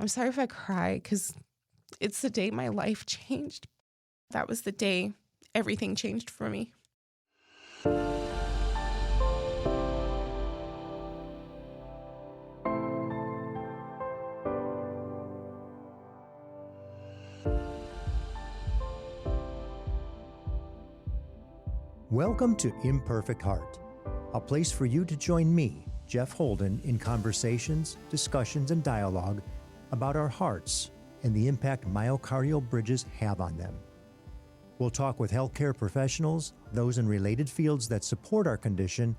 I'm sorry if I cry because it's the day my life changed. That was the day everything changed for me. Welcome to Imperfect Heart, a place for you to join me, Jeff Holden, in conversations, discussions, and dialogue about our hearts and the impact myocardial bridges have on them. We'll talk with healthcare professionals, those in related fields that support our condition,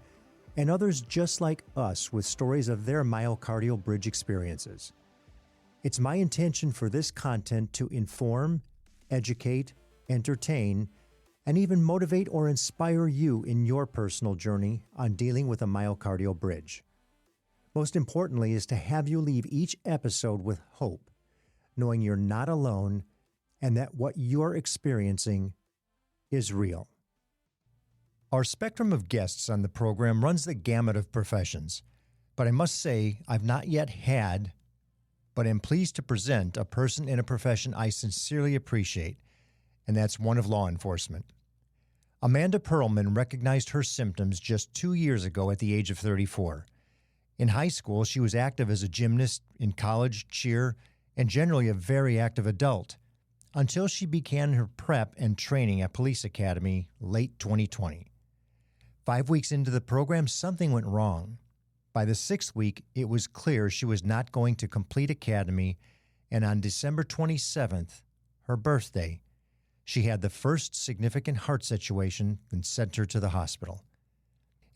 and others just like us with stories of their myocardial bridge experiences. It's my intention for this content to inform, educate, entertain, and even motivate or inspire you in your personal journey on dealing with a myocardial bridge. Most importantly is to have you leave each episode with hope, knowing you're not alone and that what you're experiencing is real. Our spectrum of guests on the program runs the gamut of professions, but I must say I've not yet had, but am pleased to present a person in a profession I sincerely appreciate, and that's one of law enforcement. Amanda Pearlman recognized her symptoms just 2 years ago at the age of 34. In high school, she was active as a gymnast, in college, cheer, and generally a very active adult, until she began her prep and training at Police Academy late 2020. 5 weeks into the program, something went wrong. By the 6th week, it was clear she was not going to complete Academy, and on December 27th, her birthday, she had the first significant heart situation and sent her to the hospital.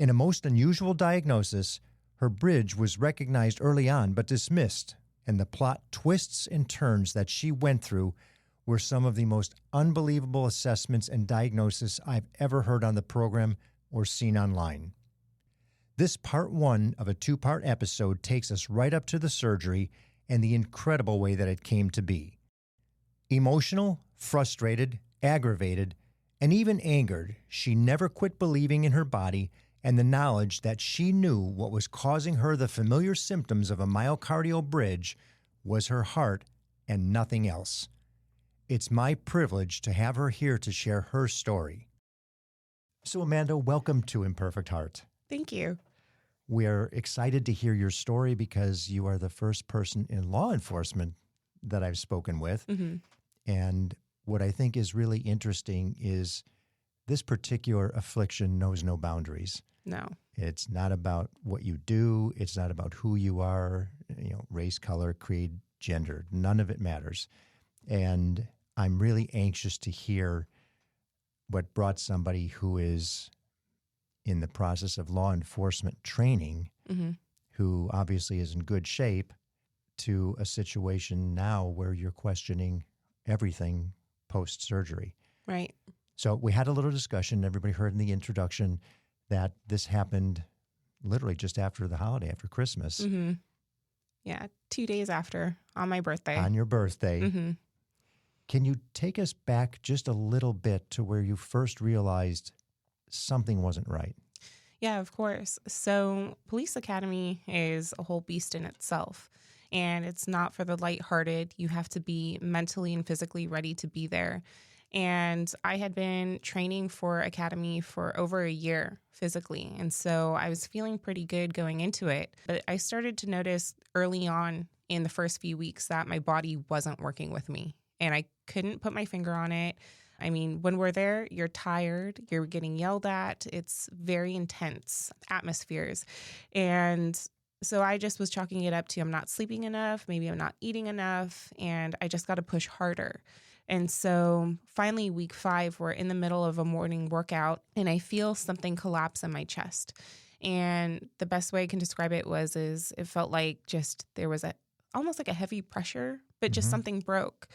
In a most unusual diagnosis, her bridge was recognized early on but dismissed, and the plot twists and turns that she went through were some of the most unbelievable assessments and diagnoses I've ever heard on the program or seen online. This part 1 of a 2-part episode takes us right up to the surgery and the incredible way that it came to be. Emotional, frustrated, aggravated, and even angered, she never quit believing in her body and the knowledge that she knew what was causing her the familiar symptoms of a myocardial bridge was her heart and nothing else. It's my privilege to have her here to share her story. So Amanda, welcome to Imperfect Heart. Thank you. We're excited to hear your story because you are the first person in law enforcement that I've spoken with. Mm-hmm. And what I think is really interesting is this particular affliction knows no boundaries. No. It's not about what you do. It's not about who you are, race, color, creed, gender. None of it matters. And I'm really anxious to hear what brought somebody who is in the process of law enforcement training, Mm-hmm. who obviously is in good shape, to a situation now where you're questioning everything post-surgery. Right. So we had a little discussion. Everybody heard in the introduction that this happened literally just after the holiday, after Christmas. Mm-hmm. Yeah, 2 days after, on my birthday. On your birthday. Mm-hmm. Can you take us back just a little bit to where you first realized something wasn't right? Yeah, of course. So Police Academy is a whole beast in itself, and it's not for the lighthearted. You have to be mentally and physically ready to be there. And I had been training for Academy for over a year physically, and so I was feeling pretty good going into it. But I started to notice early on in the first few weeks that my body wasn't working with me, and I couldn't put my finger on it. I mean, when we're there, you're tired, you're getting yelled at. It's very intense atmospheres. And so I just was chalking it up to I'm not sleeping enough, maybe I'm not eating enough, and I just got to push harder. And so finally, week 5, we're in the middle of a morning workout, and I feel something collapse in my chest. And the best way I can describe it is it felt like just there was almost like a heavy pressure, but just something broke.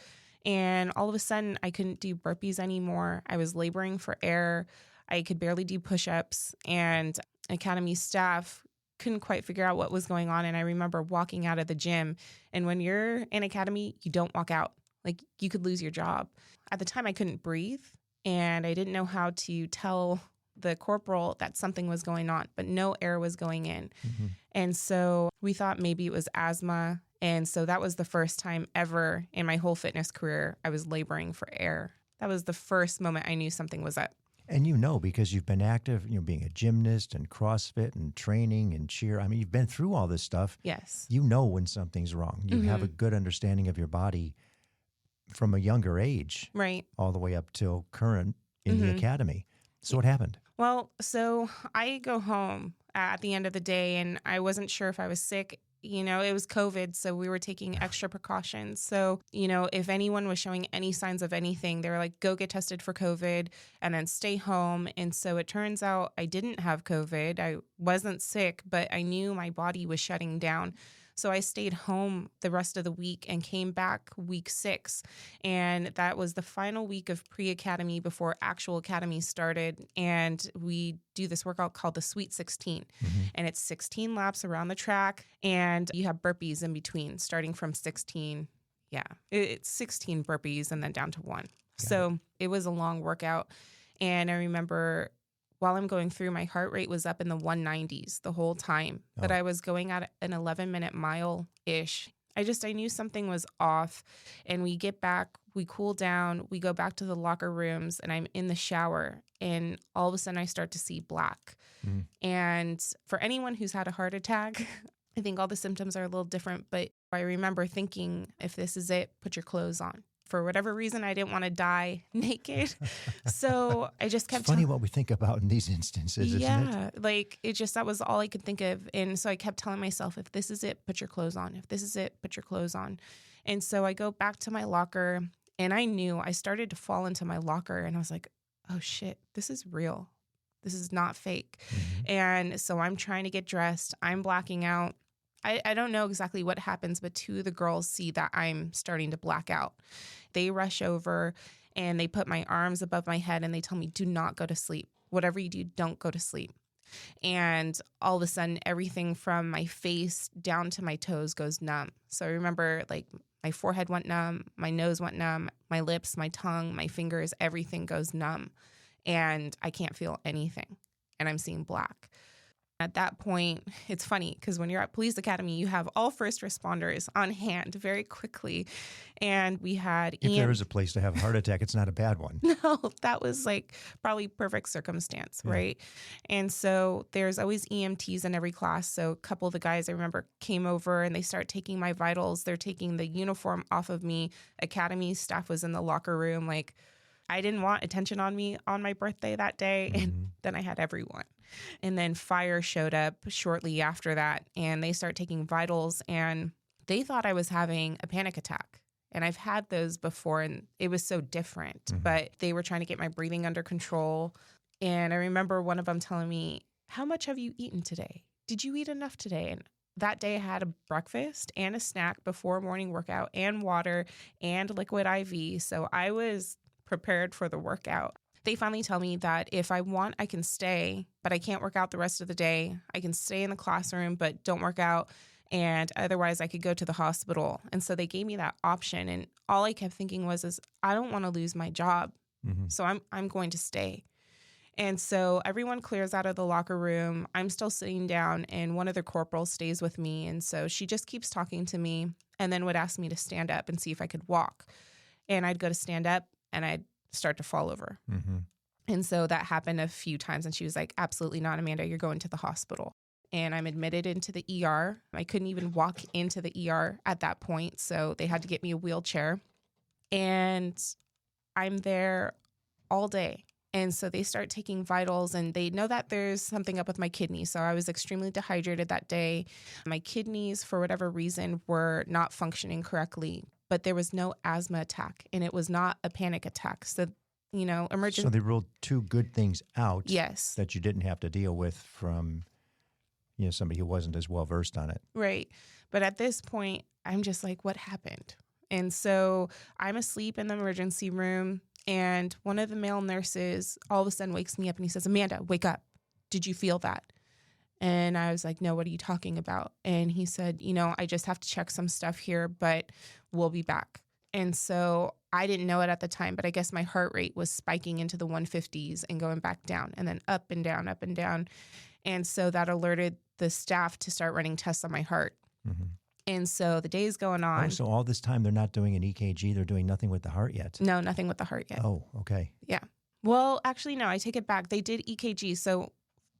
And all of a sudden, I couldn't do burpees anymore. I was laboring for air. I could barely do push-ups. And Academy staff couldn't quite figure out what was going on. And I remember walking out of the gym. And when you're in Academy, you don't walk out. Like, you could lose your job. At the time, I couldn't breathe. And I didn't know how to tell the corporal that something was going on. But no air was going in. Mm-hmm. And so we thought maybe it was asthma. And so that was the first time ever in my whole fitness career I was laboring for air. That was the first moment I knew something was up. And you know, because you've been active, being a gymnast and CrossFit and training and cheer. I mean, you've been through all this stuff. Yes. You know when something's wrong. You have a good understanding of your body from a younger age. Right. All the way up till current in the academy. So what happened? Well, so I go home at the end of the day and I wasn't sure if I was sick. It was COVID, so we were taking extra precautions. So, if anyone was showing any signs of anything, they were like, go get tested for COVID and then stay home. And so it turns out I didn't have COVID. I wasn't sick, but I knew my body was shutting down. So I stayed home the rest of the week and came back week 6. And that was the final week of pre-academy before actual academy started. And we do this workout called the Sweet 16. And it's 16 laps around the track. And you have burpees in between, starting from 16. Yeah, it's 16 burpees and then down to 1. So it was a long workout. And I remember while I'm going through, my heart rate was up in the 190s the whole time, but I was going at an 11-minute mile-ish. I knew something was off, and we get back, we cool down, we go back to the locker rooms, and I'm in the shower, and all of a sudden I start to see black. And for anyone who's had a heart attack, I think all the symptoms are a little different, but I remember thinking, if this is it, put your clothes on. For whatever reason, I didn't want to die naked. So I just kept... It's funny what we think about in these instances, isn't it? Yeah, that was all I could think of. And so I kept telling myself, if this is it, put your clothes on. If this is it, put your clothes on. And so I go back to my locker, and I knew I started to fall into my locker, and I was like, oh shit, this is real. This is not fake. And so I'm trying to get dressed. I'm blacking out. I don't know exactly what happens, but 2 of the girls see that I'm starting to black out. They rush over and they put my arms above my head and they tell me, do not go to sleep. Whatever you do, don't go to sleep. And all of a sudden, everything from my face down to my toes goes numb. So I remember my forehead went numb, my nose went numb, my lips, my tongue, my fingers, everything goes numb. And I can't feel anything. And I'm seeing black. At that point, it's funny because when you're at police academy, you have all first responders on hand very quickly. And we had... If there is a place to have a heart attack, it's not a bad one. No, that was probably perfect circumstance, right? And so there's always EMTs in every class. So a couple of the guys I remember came over and they start taking my vitals. They're taking the uniform off of me. Academy staff was in the locker room. I didn't want attention on me on my birthday that day. And then I had everyone. And then fire showed up shortly after that, and they start taking vitals, and they thought I was having a panic attack. And I've had those before, and it was so different. But they were trying to get my breathing under control. And I remember one of them telling me, how much have you eaten today? Did you eat enough today? And that day I had a breakfast and a snack before a morning workout and water and liquid IV. So I was prepared for the workout. They finally tell me that if I want, I can stay, but I can't work out the rest of the day. I can stay in the classroom, but don't work out. And otherwise I could go to the hospital. And so they gave me that option. And all I kept thinking is I don't want to lose my job. So I'm going to stay. And so everyone clears out of the locker room. I'm still sitting down, and one of the corporals stays with me. And so she just keeps talking to me and then would ask me to stand up and see if I could walk. And I'd go to stand up and I'd start to fall over. And so that happened a few times. And she was like, absolutely not, Amanda, you're going to the hospital. And I'm admitted into the ER. I couldn't even walk into the ER at that point. So they had to get me a wheelchair. And I'm there all day. And so they start taking vitals, and they know that there's something up with my kidneys. So I was extremely dehydrated that day. My kidneys, for whatever reason, were not functioning correctly. But there was no asthma attack, and it was not a panic attack. So, emergency. So they ruled 2 good things out. Yes. That you didn't have to deal with from, somebody who wasn't as well versed on it. Right. But at this point, I'm just like, what happened? And so I'm asleep in the emergency room, and one of the male nurses all of a sudden wakes me up and he says, Amanda, wake up. Did you feel that? And I was like, no, what are you talking about? And he said, I just have to check some stuff here, but we'll be back. And so I didn't know it at the time, but I guess my heart rate was spiking into the 150s and going back down and then up and down, up and down. And so that alerted the staff to start running tests on my heart. And so the day is going on. Oh, so all this time they're not doing an EKG. They're doing nothing with the heart yet. No, nothing with the heart yet. Oh, okay. Yeah. Well, actually, no, I take it back. They did EKG. So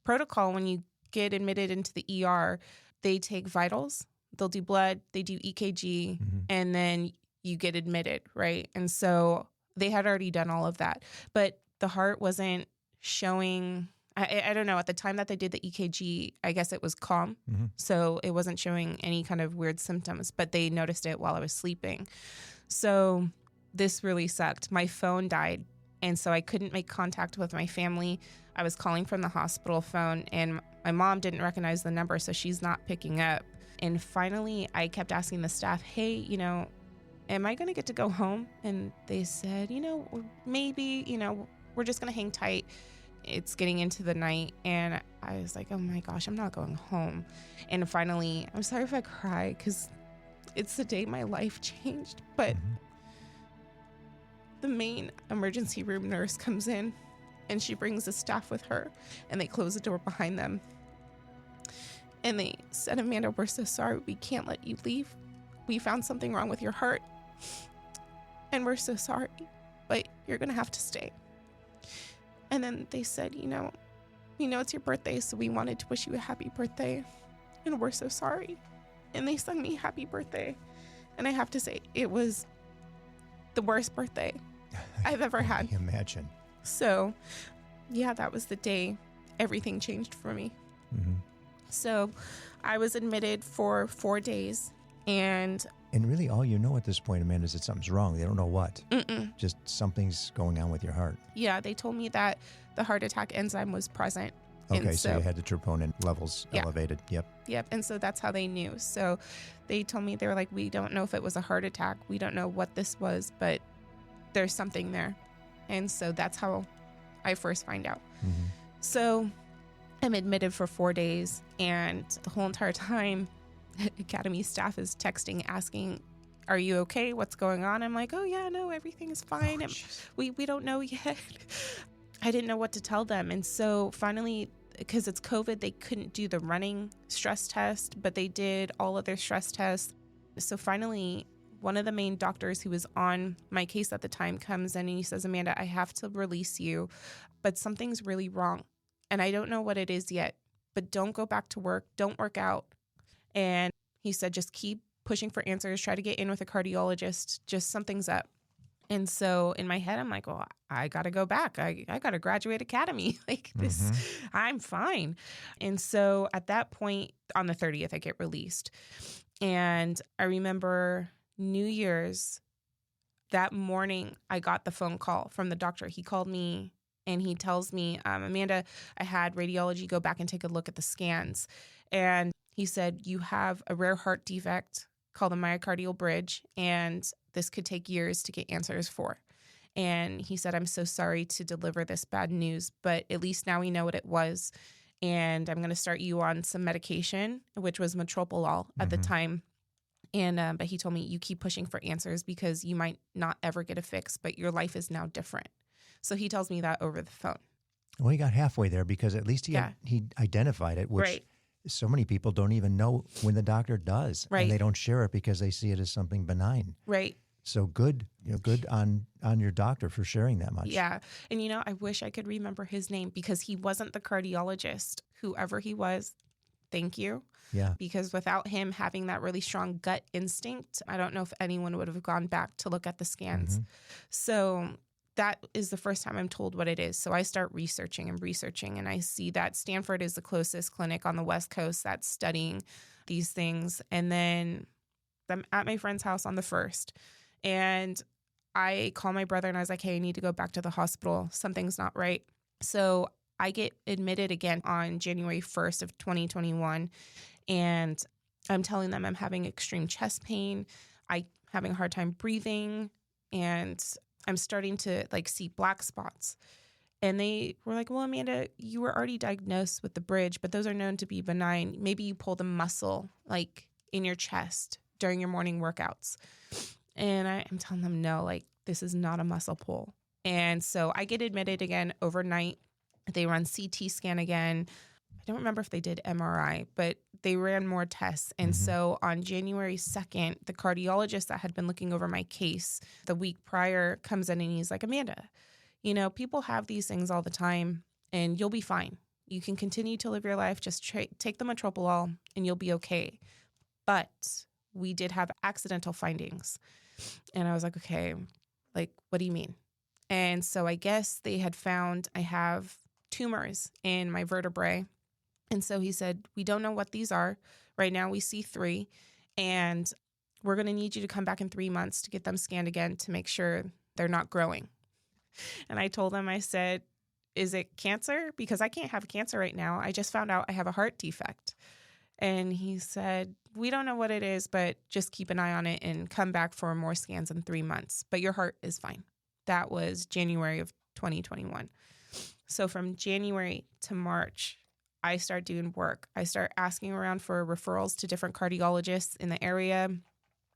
protocol, when you get admitted into the ER, they take vitals, they'll do blood, they do EKG, and then you get admitted, right? And so they had already done all of that. But the heart wasn't showing, I don't know, at the time that they did the EKG, I guess it was calm. So it wasn't showing any kind of weird symptoms, but they noticed it while I was sleeping. So this really sucked. My phone died, and so I couldn't make contact with my family. I was calling from the hospital phone, and my mom didn't recognize the number, so she's not picking up. And finally, I kept asking the staff, hey, am I going to get to go home? And they said, maybe, we're just going to hang tight. It's getting into the night. And I was like, oh my gosh, I'm not going home. And finally, I'm sorry if I cry because it's the day my life changed. But the main emergency room nurse comes in and she brings the staff with her and they close the door behind them. And they said, Amanda, we're so sorry. We can't let you leave. We found something wrong with your heart. And we're so sorry, but you're going to have to stay. And then they said, it's your birthday, so we wanted to wish you a happy birthday. And we're so sorry. And they sung me happy birthday. And I have to say, it was the worst birthday I've ever had. I imagine. So, yeah, that was the day everything changed for me. So I was admitted for 4 days. And really all you know at this point, Amanda, is that something's wrong. They don't know what. Just something's going on with your heart. Yeah, they told me that the heart attack enzyme was present. Okay, so you had the troponin levels elevated. Yep. And so that's how they knew. So they told me, they were like, we don't know if it was a heart attack. We don't know what this was, but there's something there. And so that's how I first find out. So I'm admitted for 4 days, and the whole entire time, Academy staff is texting, asking, are you okay? What's going on? I'm like, oh yeah, no, everything is fine. We don't know yet. I didn't know what to tell them. And so finally, because it's COVID, they couldn't do the running stress test, but they did all of their stress tests. So finally, one of the main doctors who was on my case at the time comes in and he says, Amanda, I have to release you, but something's really wrong. And I don't know what it is yet, but don't go back to work. Don't work out. And he said, just keep pushing for answers. Try to get in with a cardiologist. Just something's up. And so in my head, I'm like, well, I got to go back. I got to graduate academy. Like this, I'm fine. And so at that point, on the 30th, I get released. And I remember New Year's, that morning, I got the phone call from the doctor. He called me and he tells me, Amanda, I had radiology go back and take a look at the scans. And he said, you have a rare heart defect called a myocardial bridge, and this could take years to get answers for. And he said, I'm so sorry to deliver this bad news, but at least now we know what it was. And I'm going to start you on some medication, which was metoprolol at the time. And but he told me, you keep pushing for answers because you might not ever get a fix, but your life is now different. So he tells me that over the phone. Well, he got halfway there because at least he identified it, which so many people don't even know when the doctor does. Right. And they don't share it because they see it as something benign. Right. So good, good on your doctor for sharing that much. Yeah. And, I wish I could remember his name because he wasn't the cardiologist. Whoever he was, thank you. Yeah. Because without him having that really strong gut instinct, I don't know if anyone would have gone back to look at the scans. So that is the first time I'm told what it is. So I start researching, and I see that Stanford is the closest clinic on the West Coast that's studying these things. And then I'm at my friend's house on the 1st, and I call my brother and I was like, hey, I need to go back to the hospital. Something's not right. So I get admitted again on January 1st of 2021. And I'm telling them I'm having extreme chest pain. I'm having a hard time breathing. And I'm starting to see black spots. And they were like, well, Amanda, you were already diagnosed with the bridge, but those are known to be benign. Maybe you pulled a muscle in your chest during your morning workouts. And I'm telling them, no, this is not a muscle pull. And so I get admitted again overnight. They run CT scan again. don't remember if they did MRI, but they ran more tests. And so on January 2nd, the cardiologist that had been looking over my case the week prior comes in and he's like, Amanda, you know, people have these things all the time and you'll be fine. You can continue to live your life. Just take the metoprolol and you'll be okay. But we did have accidental findings. And I was like, okay, like, what do you mean? And so I guess they had found I have tumors in my vertebrae. And so he said, we don't know what these are. Right now we see 3. And we're going to need you to come back in 3 months to get them scanned again to make sure they're not growing. And I told him, I said, is it cancer? Because I can't have cancer right now. I just found out I have a heart defect. And he said, we don't know what it is, but just keep an eye on it and come back for more scans in 3 months. But your heart is fine. That was January of 2021. So from January to March, I start doing work. I start asking around for referrals to different cardiologists in the area.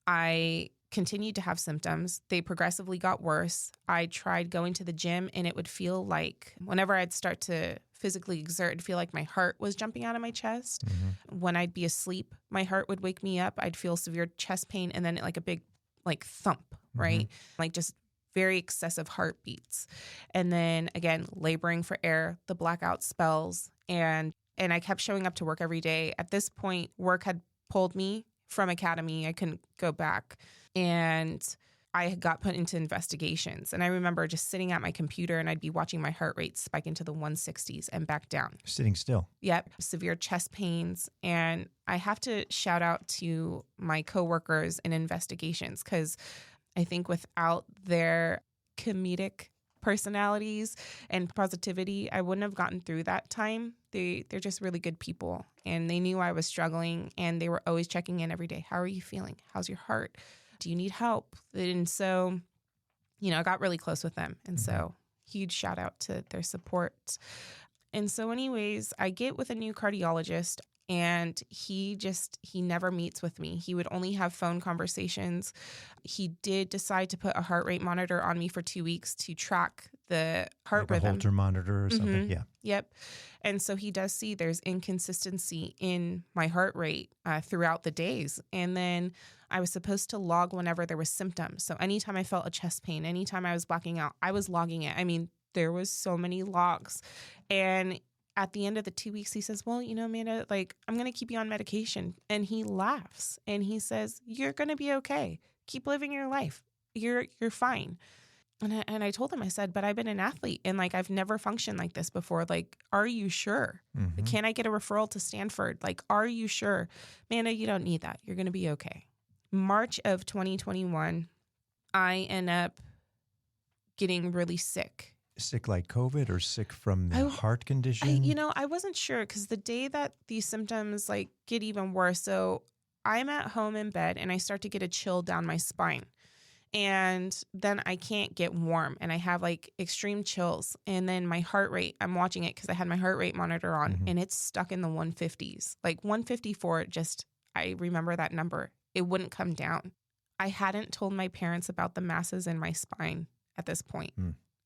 I continued to have symptoms. They progressively got worse. I tried going to the gym and it would feel like whenever I'd start to physically exert, it'd feel like my heart was jumping out of my chest. When I'd be asleep, my heart would wake me up. I'd feel severe chest pain and then like a big like thump, right? Like just very excessive heartbeats. And then again, laboring for air, the blackout spells. And I kept showing up to work every day. At this point, work had pulled me from academy. I couldn't go back. And I got put into investigations. And I remember just sitting at my computer and I'd be watching my heart rate spike into the 160s and back down. Sitting still. Yep. Severe chest pains. And I have to shout out to my coworkers in investigations because I think without their comedic personalities and positivity, I wouldn't have gotten through that time. They're just really good people. And they knew I was struggling and they were always checking in every day. How are you feeling? How's your heart? Do you need help? And so, you know, I got really close with them. And so huge shout out to their support. And so anyways, I get with a new cardiologist and he never meets with me. He would only have phone conversations. He did decide to put a heart rate monitor on me for 2 weeks to track the heart like rhythm. A Holter monitor or something. Yeah. Yep. And so he does see there's inconsistency in my heart rate throughout the days. And then I was supposed to log whenever there was symptoms. So anytime I felt a chest pain, anytime I was blacking out, I was logging it. I mean, there was so many logs. And at the end of the 2 weeks, he says, well, you know, Amanda, like, I'm going to keep you on medication. And he laughs and he says, you're going to be okay. Keep living your life. You're fine. And I told him, I said, but I've been an athlete and like, I've never functioned like this before. Like, are you sure? Can I get a referral to Stanford? Like, are you sure? Amanda, you don't need that. You're going to be okay. March of 2021, I end up getting really sick. Sick like COVID or sick from the heart condition? I wasn't sure because the day that these symptoms like get even worse. So I'm at home in bed and I start to get a chill down my spine. And then I can't get warm and I have like extreme chills. And then my heart rate, I'm watching it because I had my heart rate monitor on and it's stuck in the 150s. Like 154, I remember that number. It wouldn't come down. I hadn't told my parents about the masses in my spine at this point.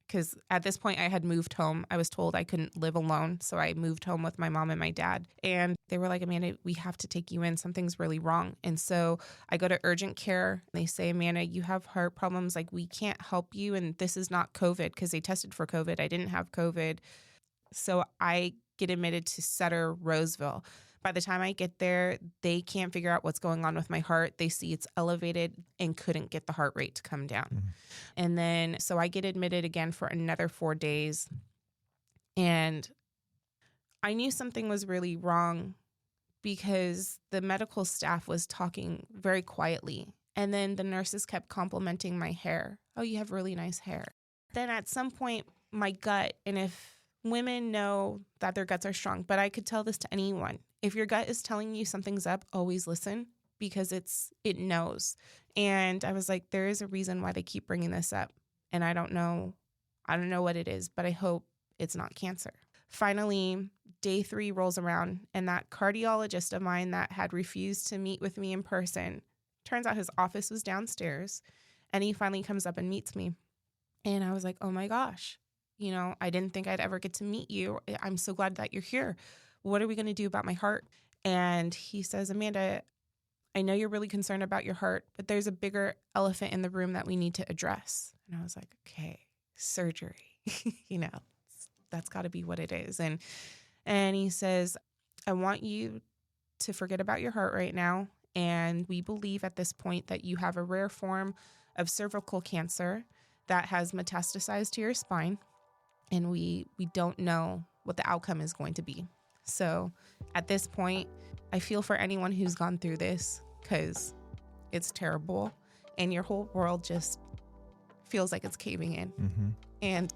Because at this point I had moved home. I was told I couldn't live alone. So I moved home with my mom and my dad. And they were like, Amanda, we have to take you in. Something's really wrong. And so I go to urgent care. They say, Amanda, you have heart problems. Like, we can't help you. And this is not COVID because they tested for COVID. I didn't have COVID. So I get admitted to Sutter, Roseville. By the time I get there, they can't figure out what's going on with my heart. They see it's elevated and couldn't get the heart rate to come down. And then, so I get admitted again for another 4 days. And I knew something was really wrong because the medical staff was talking very quietly. And then the nurses kept complimenting my hair. Oh, you have really nice hair. Then at some point, my gut, and if women know that their guts are strong, but I could tell this to anyone. If your gut is telling you something's up, always listen because it knows. And I was like, there is a reason why they keep bringing this up. And I don't know what it is, but I hope it's not cancer. Finally, day 3 rolls around and that cardiologist of mine that had refused to meet with me in person, turns out his office was downstairs and he finally comes up and meets me. And I was like, oh my gosh, I didn't think I'd ever get to meet you. I'm so glad that you're here. what are we going to do about my heart? And he says, Amanda, I know you're really concerned about your heart, but there's a bigger elephant in the room that we need to address. And I was like, okay, surgery, that's got to be what it is. And he says, I want you to forget about your heart right now. And we believe at this point that you have a rare form of cervical cancer that has metastasized to your spine. And we don't know what the outcome is going to be. So at this point, I feel for anyone who's gone through this, because it's terrible. And your whole world just feels like it's caving in. Mm-hmm. And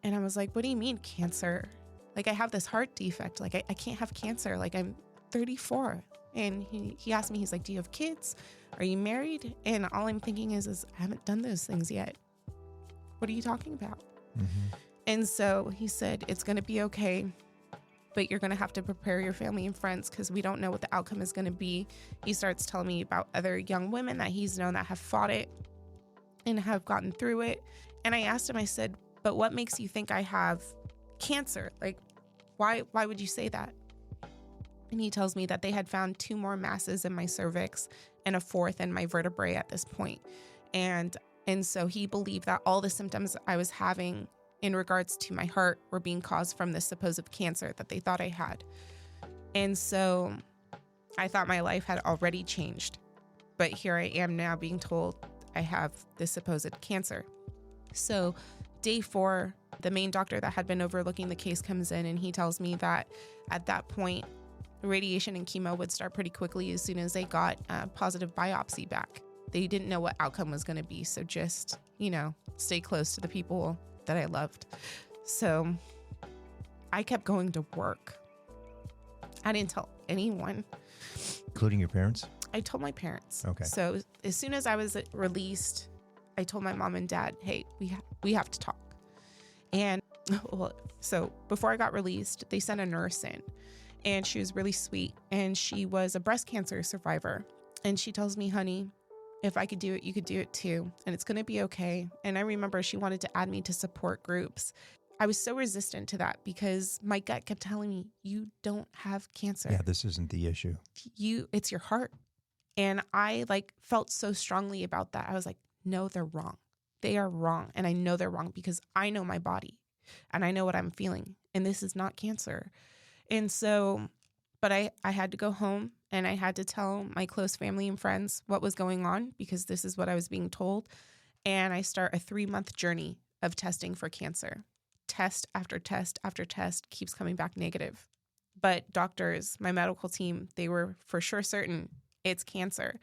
I was like, what do you mean cancer? Like, I have this heart defect. Like, I can't have cancer. Like, I'm 34. And he asked me, he's like, do you have kids? Are you married? And all I'm thinking is I haven't done those things yet. What are you talking about? Mm-hmm. And so he said, it's going to be okay, but you're going to have to prepare your family and friends because we don't know what the outcome is going to be. He starts telling me about other young women that he's known that have fought it and have gotten through it. And I asked him, I said, but what makes you think I have cancer? Like, why would you say that? And he tells me that they had found 2 more masses in my cervix and a 4th in my vertebrae at this point. And so he believed that all the symptoms I was having in regards to my heart were being caused from this supposed cancer that they thought I had. And so I thought my life had already changed. But here I am now being told I have this supposed cancer. So day 4, the main doctor that had been overlooking the case comes in and he tells me that at that point, radiation and chemo would start pretty quickly as soon as they got a positive biopsy back. They didn't know what outcome was going to be. So just, stay close to the people that I loved. So I kept going to work. I didn't tell anyone. Including your parents? I told my parents. Okay. So as soon as I was released, I told my mom and dad, hey, we have to talk. And so before I got released, they sent a nurse in. And she was really sweet. And she was a breast cancer survivor. And she tells me, honey, if I could do it, you could do it too. And it's going to be okay. And I remember she wanted to add me to support groups. I was so resistant to that because my gut kept telling me, you don't have cancer. Yeah, this isn't the issue. It's your heart. And I felt so strongly about that. I was like, no, they're wrong. They are wrong. And I know they're wrong because I know my body and I know what I'm feeling. And this is not cancer. And so, but I had to go home and I had to tell my close family and friends what was going on because this is what I was being told. And I start a 3-month journey of testing for cancer. Test after test after test keeps coming back negative. But doctors, my medical team, they were for sure certain it's cancer.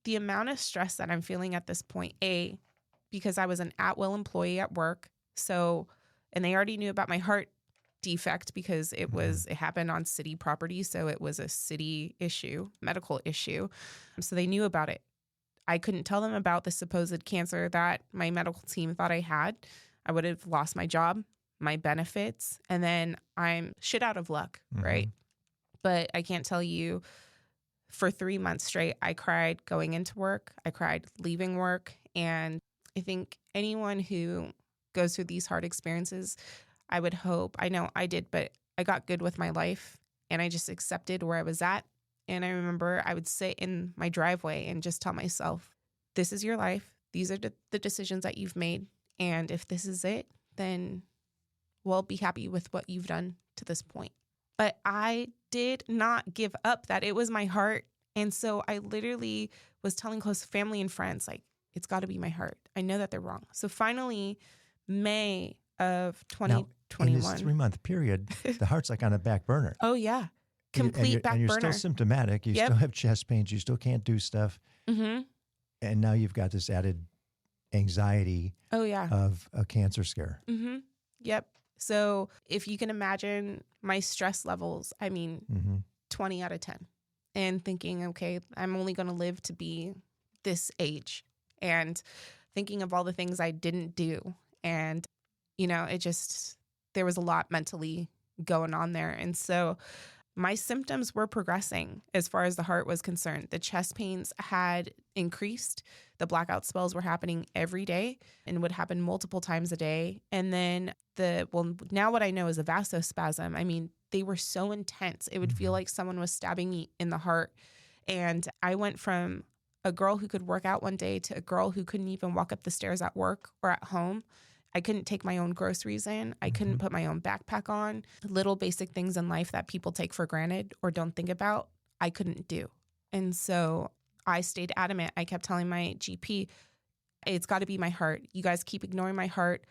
The amount of stress that I'm feeling at this point, because I was an at-will employee at work. So, and they already knew about my heart defect because it happened on city property. So it was a city issue, medical issue. So they knew about it. I couldn't tell them about the supposed cancer that my medical team thought I had. I would have lost my job, my benefits, and then I'm shit out of luck, right? But I can't tell you, for 3 months straight, I cried going into work. I cried leaving work. And I think anyone who goes through these hard experiences, I would hope, I know I did, but I got good with my life and I just accepted where I was at. And I remember I would sit in my driveway and just tell myself, this is your life. These are the decisions that you've made. And if this is it, then we'll be happy with what you've done to this point. But I did not give up that it was my heart. And so I literally was telling close family and friends, it's got to be my heart. I know that they're wrong. So finally, May of 2021. In this 3-month period, the heart's on a back burner. Oh, yeah. Complete back burner. And you're still symptomatic. You still have chest pains. You still can't do stuff. Mm-hmm. And now you've got this added anxiety of a cancer scare. Mm-hmm. Yep. So if you can imagine my stress levels, 20 out of 10. And thinking, okay, I'm only going to live to be this age. And thinking of all the things I didn't do. And, there was a lot mentally going on there. And so my symptoms were progressing as far as the heart was concerned. The chest pains had increased. The blackout spells were happening every day and would happen multiple times a day. And then now what I know is a vasospasm. they were so intense. It would feel like someone was stabbing me in the heart. And I went from a girl who could work out one day to a girl who couldn't even walk up the stairs at work or at home. I couldn't take my own groceries in. I couldn't put my own backpack on. Little basic things in life that people take for granted or don't think about, I couldn't do. And so I stayed adamant. I kept telling my GP, it's got to be my heart. You guys keep ignoring my heart.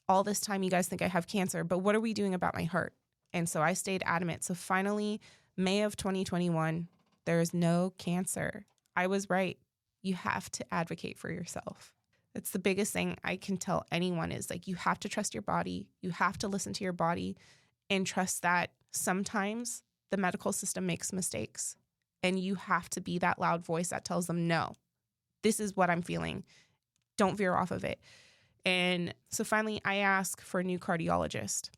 All this time, you guys think I have cancer, but what are we doing about my heart? And so I stayed adamant. So finally, May of 2021, there is no cancer. I was right. You have to advocate for yourself. That's the biggest thing I can tell anyone is like, you have to trust your body. You have to listen to your body and trust that sometimes the medical system makes mistakes and you have to be that loud voice that tells them, no, this is what I'm feeling. Don't veer off of it. And so finally I asked for a new cardiologist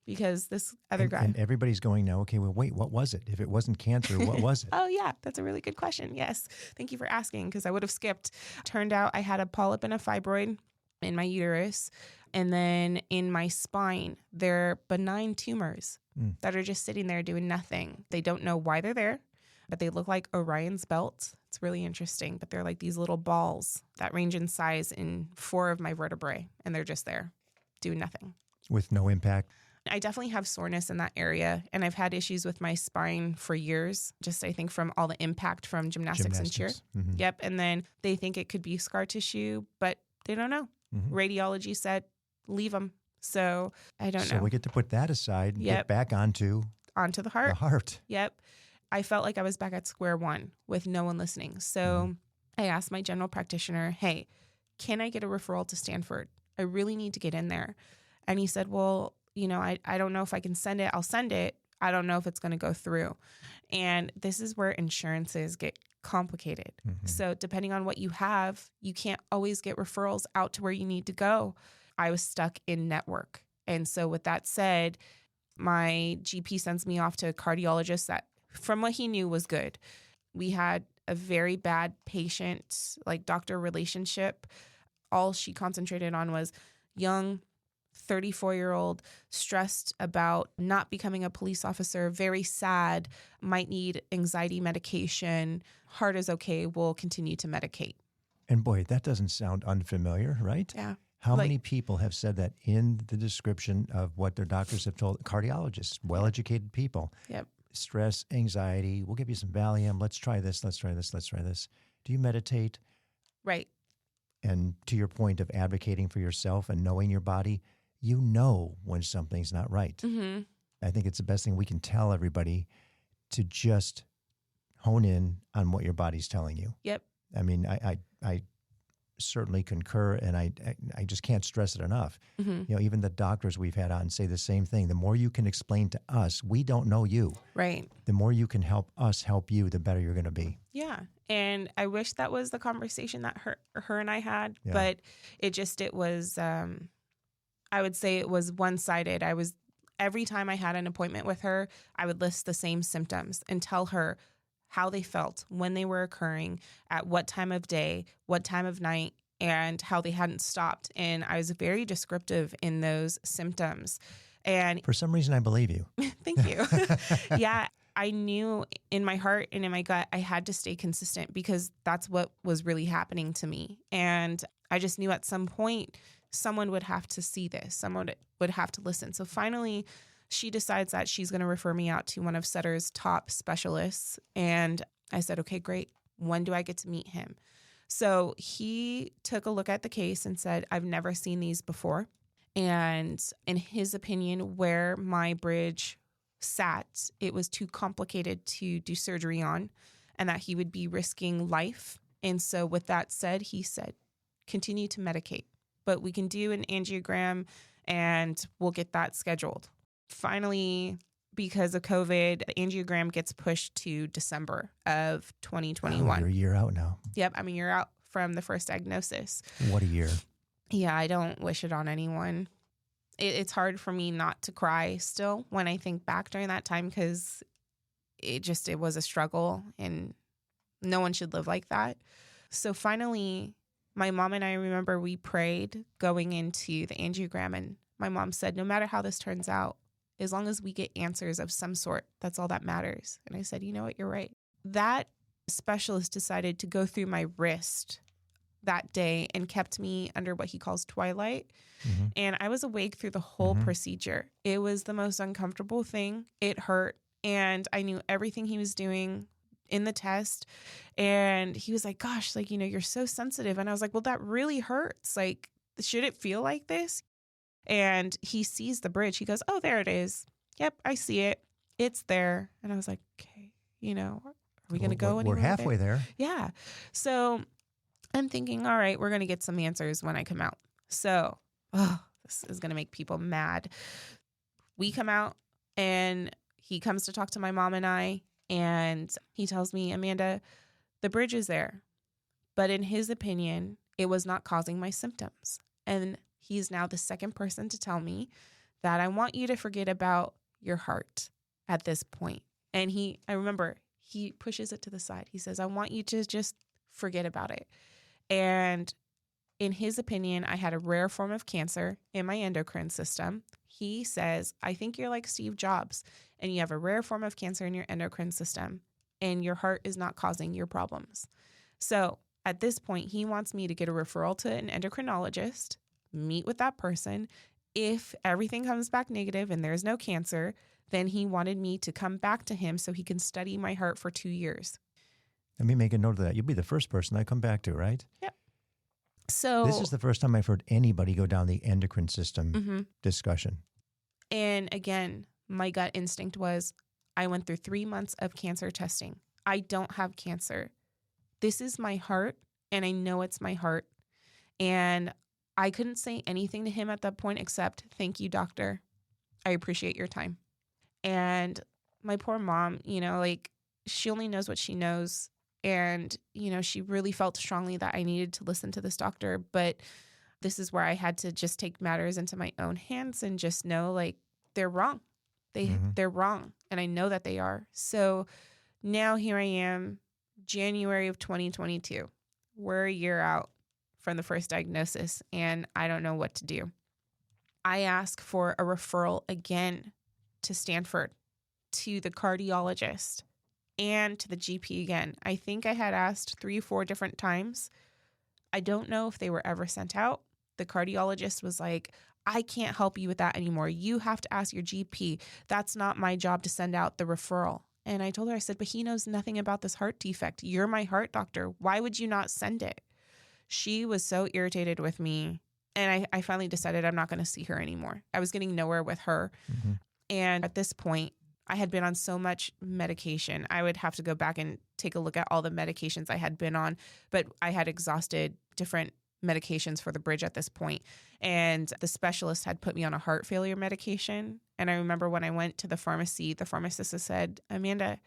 because this other guy. And everybody's going now, okay, well, wait, what was it? If it wasn't cancer, what was it? Oh, yeah, that's a really good question. Yes. Thank you for asking because I would have skipped. Turned out I had a polyp and a fibroid in my uterus. And then in my spine, they're benign tumors that are just sitting there doing nothing. They don't know why they're there, but they look like Orion's belt. It's really interesting, but they're like these little balls that range in size in 4 of my vertebrae, and they're just there doing nothing. With no impact? I definitely have soreness in that area, and I've had issues with my spine for years, just I think from all the impact from gymnastics. And cheer. Yep, and then they think it could be scar tissue, but they don't know. Radiology said, leave them. So I don't know. So we get to put that aside and get back onto the heart. The heart. Yep. I felt like I was back at square one with no one listening. So I asked my general practitioner, hey, can I get a referral to Stanford? I really need to get in there. And he said, well, you know, I don't know if I can send it. I'll send it. I don't know if it's going to go through. And this is where insurances get complicated. So depending on what you have, you can't always get referrals out to where you need to go. I was stuck in network. And so with that said, my GP sends me off to a cardiologist that from what he knew was good. We had a very bad patient, like doctor relationship. All she concentrated on was young, 34-year-old, stressed about not becoming a police officer, very sad, might need anxiety medication. Heart is okay. We'll continue to medicate. And boy, that doesn't sound unfamiliar, right? Yeah. How many people have said that in the description of what their doctors have told? Cardiologists, well-educated people. Yep. Stress, anxiety, we'll give you some Valium. Let's try this, let's try this, let's try this. Do you meditate? Right. And to your point of advocating for yourself and knowing your body, you know when something's not right. I think it's the best thing we can tell everybody to just hone in on what your body's telling you. Yep. I mean, I certainly concur, and I just can't stress it enough. You know, even the doctors we've had on say the same thing. The more you can explain to us, we don't know you. Right. The more you can help us help you, the better you're going to be. Yeah. And I wish that was the conversation that her and I had, but it was, I would say it was one-sided. Every time I had an appointment with her, I would list the same symptoms and tell her how they felt, when they were occurring, at what time of day, what time of night, and how they hadn't stopped. And I was very descriptive in those symptoms. And for some reason, I believe you. Thank you. Yeah, I knew in my heart and in my gut, I had to stay consistent because that's what was really happening to me. And I just knew at some point, someone would have to see this. Someone would have to listen. So finally, she decides that she's going to refer me out to one of Sutter's top specialists. And I said, okay, great. When do I get to meet him? So he took a look at the case and said, I've never seen these before. And in his opinion, where my bridge sat, it was too complicated to do surgery on and that he would be risking life. And so with that said, he said, continue to medicate, but we can do an angiogram and we'll get that scheduled. Finally, because of COVID, the angiogram gets pushed to December of 2021. Oh, you're a year out now. Yep. I mean, you're out from the first diagnosis. What a year. Yeah, I don't wish it on anyone. It's hard for me not to cry still when I think back during that time because it was a struggle and no one should live like that. So finally, my mom and I remember we prayed going into the angiogram and my mom said, no matter how this turns out, As long as we get answers of some sort, that's all that matters. And I said, you know what? You're right. That specialist decided to go through my wrist that day and kept me under what he calls twilight. Mm-hmm. And I was awake through the whole Mm-hmm. procedure. It was the most uncomfortable thing. It hurt. And I knew everything he was doing in the test. And he was like, gosh, like, you're so sensitive. And I was like, well, that really hurts. Like, should it feel like this? And he sees the bridge. He goes, oh, there it is. Yep, I see it. It's there. And I was like, okay, are we going to go anywhere? We're halfway there. Yeah. So I'm thinking, all right, we're going to get some answers when I come out. So, this is going to make people mad. We come out and he comes to talk to my mom and I, and he tells me, Amanda, the bridge is there. But in his opinion, it was not causing my symptoms. And he's now the second person to tell me that I want you to forget about your heart at this point. And I remember he pushes it to the side. He says, I want you to just forget about it. And in his opinion, I had a rare form of cancer in my endocrine system. He says, I think you're like Steve Jobs and you have a rare form of cancer in your endocrine system and your heart is not causing your problems. So at this point, he wants me to get a referral to an endocrinologist, meet with that person. If everything comes back negative and there's no cancer, then he wanted me to come back to him so he can study my heart for 2 years. Let me make a note of that. You'll be the first person I come back to, right? Yep. So this is the first time I've heard anybody go down the endocrine system discussion. And again, my gut instinct was, I went through 3 months of cancer testing. I don't have cancer. This is my heart, and I know it's my heart. And I couldn't say anything to him at that point except, thank you, doctor. I appreciate your time. And my poor mom, she only knows what she knows. And, she really felt strongly that I needed to listen to this doctor. But this is where I had to just take matters into my own hands and just know, they're wrong. They're wrong. And I know that they are. So now here I am, January of 2022. We're a year out from the first diagnosis, and I don't know what to do. I ask for a referral again to Stanford, to the cardiologist, and to the GP again. I think I had asked 3 or 4 different times. I don't know if they were ever sent out. The cardiologist was like, I can't help you with that anymore. You have to ask your GP. That's not my job to send out the referral. And I told her, I said, but he knows nothing about this heart defect. You're my heart doctor. Why would you not send it? She was so irritated with me. And I finally decided I'm not going to see her anymore. I was getting nowhere with her. Mm-hmm. And at this point, I had been on so much medication. I would have to go back and take a look at all the medications I had been on. But I had exhausted different medications for the bridge at this point. And the specialist had put me on a heart failure medication. And I remember when I went to the pharmacy, the pharmacist said, Amanda,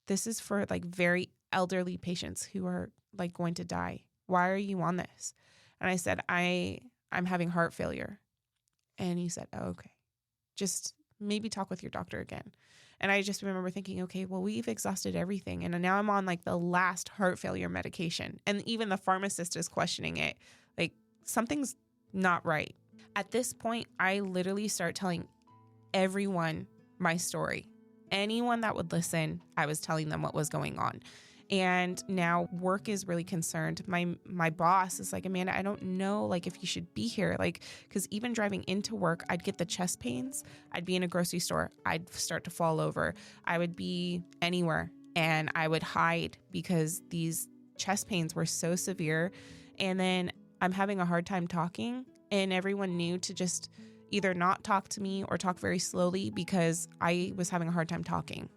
this is for very elderly patients who are going to die. Why are you on this? And I said, I'm having heart failure. And he said, oh, okay, just maybe talk with your doctor again. And I just remember thinking, okay, well, we've exhausted everything. And now I'm on the last heart failure medication. And even the pharmacist is questioning it. Something's not right. At this point, I literally start telling everyone my story. Anyone that would listen, I was telling them what was going on. And now work is really concerned. My boss is like, Amanda, I don't know if you should be here. Because even driving into work, I'd get the chest pains. I'd be in a grocery store. I'd start to fall over. I would be anywhere and I would hide because these chest pains were so severe. And then I'm having a hard time talking, and everyone knew to just either not talk to me or talk very slowly because I was having a hard time talking.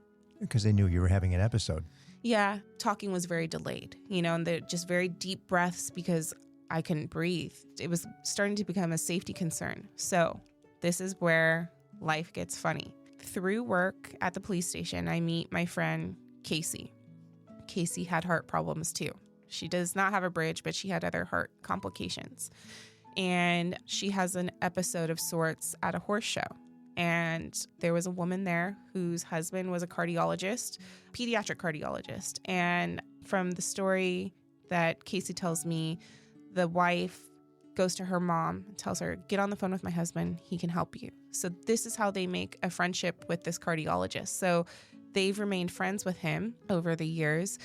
Because they knew you were having an episode. Yeah, talking was very delayed, and they're just very deep breaths because I couldn't breathe. It was starting to become a safety concern. So this is where life gets funny. Through work at the police station, I meet my friend Casey. Casey had heart problems too. She does not have a bridge, but she had other heart complications. And she has an episode of sorts at a horse show. And there was a woman there whose husband was a cardiologist, pediatric cardiologist. And from the story that Casey tells me, the wife goes to her mom, tells her, get on the phone with my husband. He can help you. So this is how they make a friendship with this cardiologist. So they've remained friends with him over the years.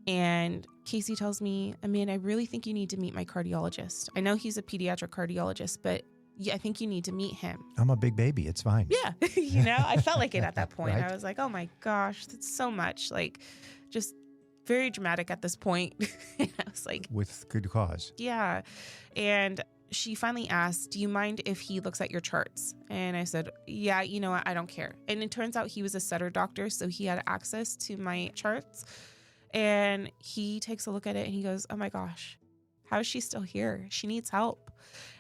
And Casey tells me, Amanda, I really think you need to meet my cardiologist. I know he's a pediatric cardiologist, but yeah, I think you need to meet him. I'm a big baby. It's fine. Yeah. I felt like it at that point. Right? I was like, oh my gosh, that's so much. Like, just very dramatic at this point. And I was like, With good cause. yeah. And she finally asked, do you mind if he looks at your charts? And I said, yeah, you know what? I don't care. And it turns out he was a Sutter doctor, so he had access to my charts. And he takes a look at it and he goes, oh my gosh, how is she still here? She needs help.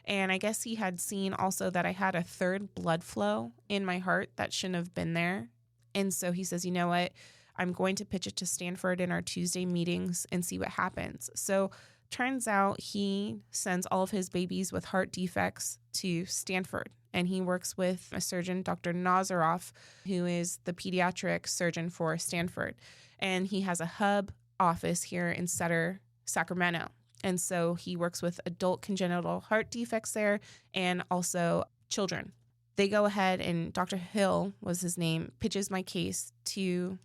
And I guess he had seen also that I had a third blood flow in my heart that shouldn't have been there. And so he says, you know what? I'm going to pitch it to Stanford in our Tuesday meetings and see what happens. So turns out he sends all of his babies with heart defects to Stanford. And he works with a surgeon, Dr. Nazaroff, who is the pediatric surgeon for Stanford. And he has a hub office here in Sutter, Sacramento. And so he works with adult congenital heart defects there and also children. They go ahead and Dr. Hill was his name, pitches my case to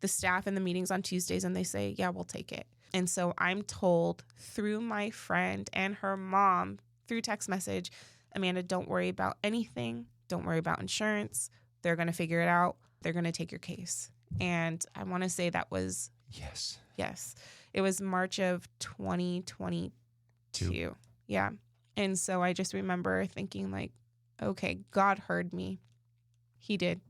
the staff in the meetings on Tuesdays, and they say, yeah, we'll take it. And so I'm told through my friend and her mom through text message, Amanda, don't worry about anything. Don't worry about insurance. They're going to figure it out. They're going to take your case. And I want to say that was... Yes. It was March of 2022. Yeah. And so I just remember thinking like, okay, God heard me. He did.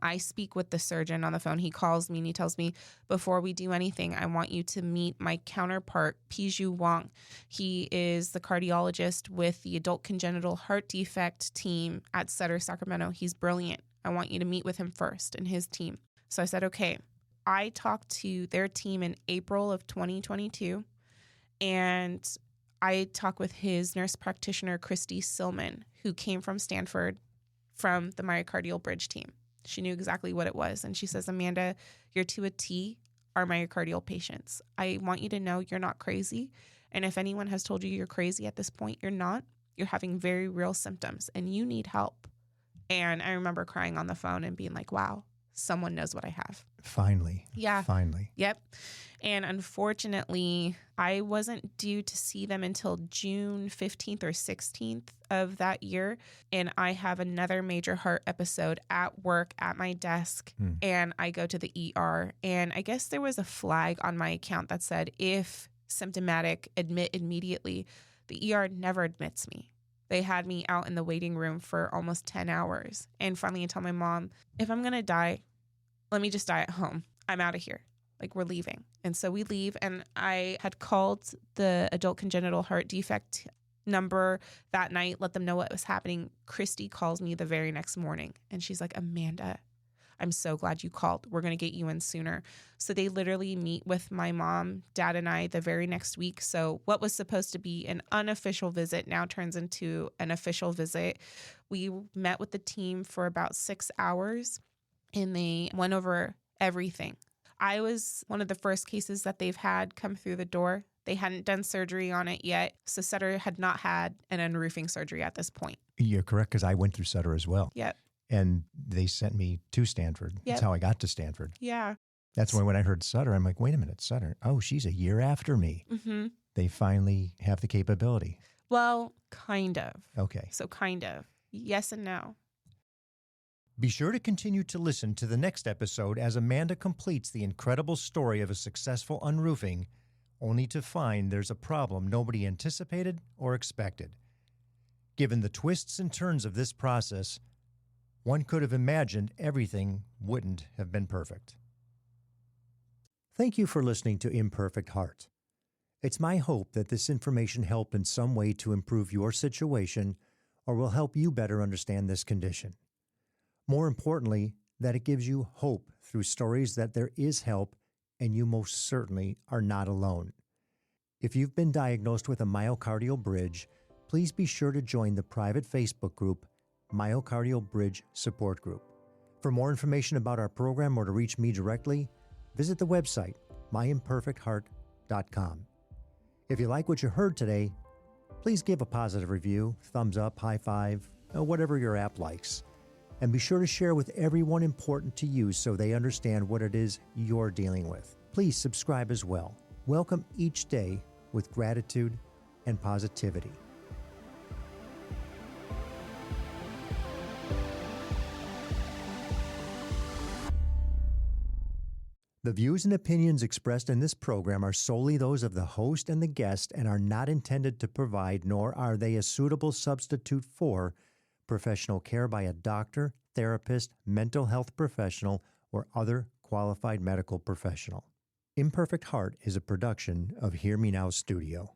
I speak with the surgeon on the phone. He calls me and he tells me, before we do anything, I want you to meet my counterpart, Piju Wang. He is the cardiologist with the adult congenital heart defect team at Sutter, Sacramento. He's brilliant. I want you to meet with him first and his team. So I said, okay. I talked to their team in April of 2022, and I talked with his nurse practitioner, Christy Silman, who came from Stanford from the Myocardial Bridge team. She knew exactly what it was. And she says, Amanda, you're to a T, our myocardial patients. I want you to know you're not crazy. And if anyone has told you you're crazy at this point, you're not. You're having very real symptoms and you need help. And I remember crying on the phone and being like, wow, someone knows what I have. Finally. Yeah. Finally. Yep. And unfortunately, I wasn't due to see them until June 15th or 16th of that year. And I have another major heart episode at work at my desk. And I go to the ER. And I guess there was a flag on my account that said, if symptomatic, admit immediately. The ER never admits me. They had me out in the waiting room for almost 10 hours. And finally, I tell my mom, if I'm going to die, let me just die at home. I'm out of here. Like, we're leaving. And so we leave. And I had called the adult congenital heart defect number that night, let them know what was happening. Christy calls me the very next morning. And she's like, Amanda, I'm so glad you called. We're going to get you in sooner. So they literally meet with my mom, dad, and I the very next week. So what was supposed to be an unofficial visit now turns into an official visit. We met with the team for about 6 hours and they went over everything. I was one of the first cases that they've had come through the door. They hadn't done surgery on it yet. So Sutter had not had an unroofing surgery at this point. You're correct, because I went through Sutter as well. Yep. And they sent me to Stanford. Yep. That's how I got to Stanford. Yeah. That's when I heard Sutter, I'm like, wait a minute, Sutter. Oh, she's a year after me. Mm-hmm. They finally have the capability. Well, kind of. Okay. So kind of. Yes and no. Be sure to continue to listen to the next episode as Amanda completes the incredible story of a successful unroofing, only to find there's a problem nobody anticipated or expected. Given the twists and turns of this process, one could have imagined everything wouldn't have been perfect. Thank you for listening to Imperfect Heart. It's my hope that this information helped in some way to improve your situation or will help you better understand this condition. More importantly, that it gives you hope through stories that there is help and you most certainly are not alone. If you've been diagnosed with a myocardial bridge, please be sure to join the private Facebook group, Myocardial Bridge Support Group. For more information about our program or to reach me directly, visit the website, myimperfectheart.com. If you like what you heard today, Please give a positive review, thumbs up, high five, whatever your app likes. And be sure to share with everyone important to you so they understand what it is you're dealing with. Please subscribe as well. Welcome each day with gratitude and positivity. The views and opinions expressed in this program are solely those of the host and the guest and are not intended to provide, nor are they a suitable substitute for, professional care by a doctor, therapist, mental health professional, or other qualified medical professional. Imperfect Heart is a production of Hear Me Now Studio.